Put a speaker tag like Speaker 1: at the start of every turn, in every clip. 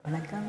Speaker 1: வணக்கம்.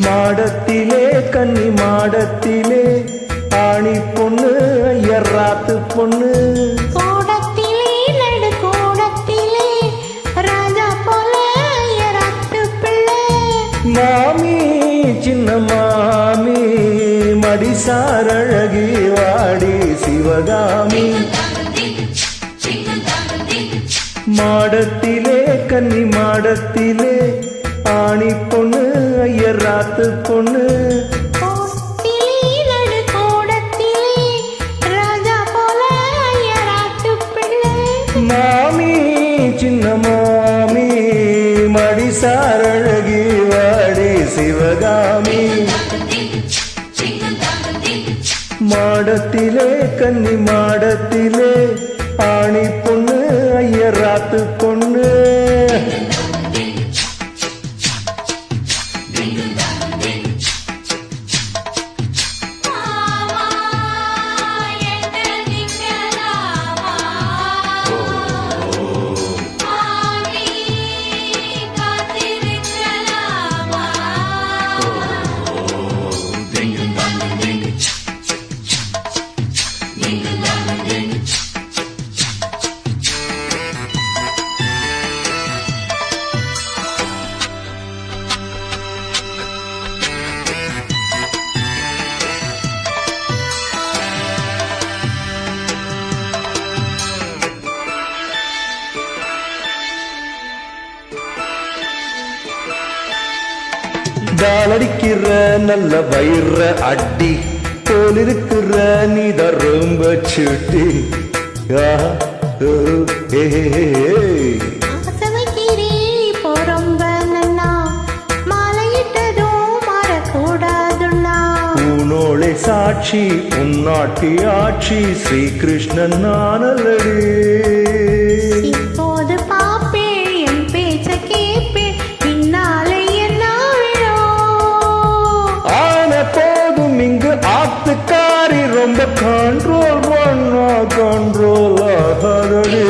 Speaker 2: மாடத்திலே கன்னி மாடத்திலே ஆணி பொண்ணு ஐயராத்து பொண்ணு,
Speaker 3: கோடத்திலே நடு கோடத்திலே ராஜா போல ஐயராத்து பிள்ளை.
Speaker 2: மாமி சின்ன மாமி மடிசாரழகி வாடி சிவகாமி. மாடத்திலே கன்னி மாடத்திலே ஆணி பொண்ணு ஐயராத்து பொண்ணு,
Speaker 3: கோடத்திலே நடு கோடத்திலே ராஜா போல ஐயராத்து பிள்ளை.
Speaker 2: மாமி சின்ன மாமி மடிசாரழகி வாடி சிவகாமி. மாடத்திலே கன்னி மாடத்திலே ஆணி பொண்ணு ஐயராத்து பொண்ணு. டாலடிக்கிற நல்ல வயிற அடி போல் இருக்கிற நீத ரொம்ப சுட்டி. ஊனோளை சாட்சி உன்னாட்டி ஆட்சி ஸ்ரீகிருஷ்ணன் நானல்லடி.
Speaker 3: இப்போது பாப்பே என் பேச்ச கேப்பே பின்னாலே என்ன விழும்.
Speaker 2: ஆன போதும் இங்கு ஆத்துக்காரி ரொம்ப கண்ட்ரோல் பண்ணா கண்ட்ரோல் ஆகாதடி.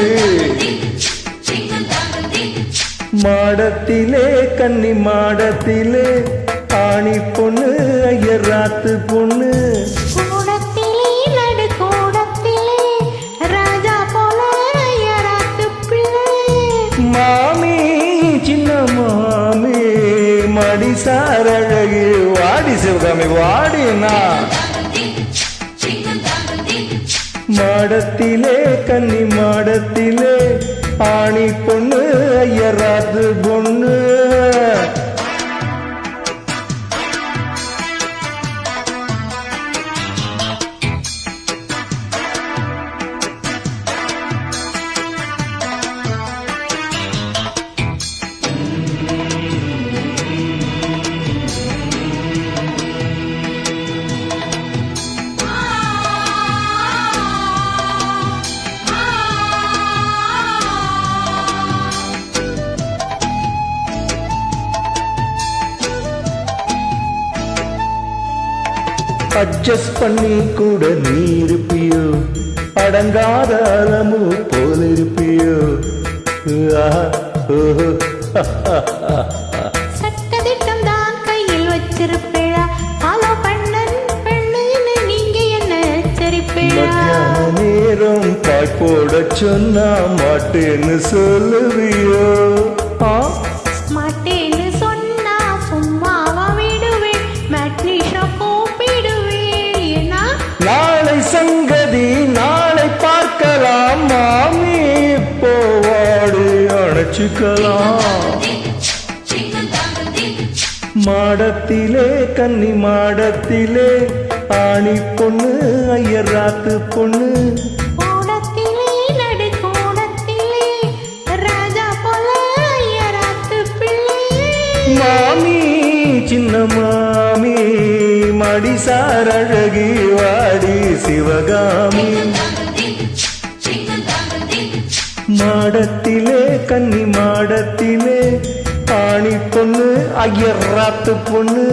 Speaker 2: மாடத்திலே கன்னி மாடத்திலே ஆணி பொண்ணு ஐயராத்து பொண்ணு,
Speaker 3: கோடத்திலே நடு கோடத்திலே ராஜா போல ஐயராத்து பிள்ளை.
Speaker 2: மாமி சின்ன மாமி மடிசாரழகி வாடி சிவகாமி வாடினா. மாடத்திலே கன்னி மாடத்திலே ஆணி பொண்ணு ஐயராத்து பொண்ணு. அட்ஜஸ்ட் பண்ணி கூட நீ இருப்பியோ, அடங்காத அலமு போல் இருப்பியோ.
Speaker 3: சட்டதிட்டம் தான் கையில் வச்சிருப்பேளா, ஃபாலோ பண்ணன் பெண்ணுன்னு நீங்க என்ன எச்சரிப்பேளா.
Speaker 2: மத்தியான நேரம் பாய் போட சொன்னா மாட்டேன்னு சொல்லுவியோ.
Speaker 3: மாட்டேன்னு சொன்னா சும்மாவா விடுவேன், மேட்னிஷா கூப்பிடுவேன். ஏன்னா
Speaker 2: நாளை சங்கதி நாளை பார்க்கலாம் மாமி, போவாடு அணைச்சுக்கலாம். மாடத்திலே கன்னி மாடத்திலே ஆணி பொண்ணு ஐயராத்து பொண்ணு,
Speaker 3: கோடத்திலே நடு கோடத்திலே
Speaker 2: மாமி மடிசார் அழகி வாடி சிவகாமி மாடத்திலே கன்னி மாடத்திலே ஆணி பொண்ணு ஐயராத்து பொண்ணு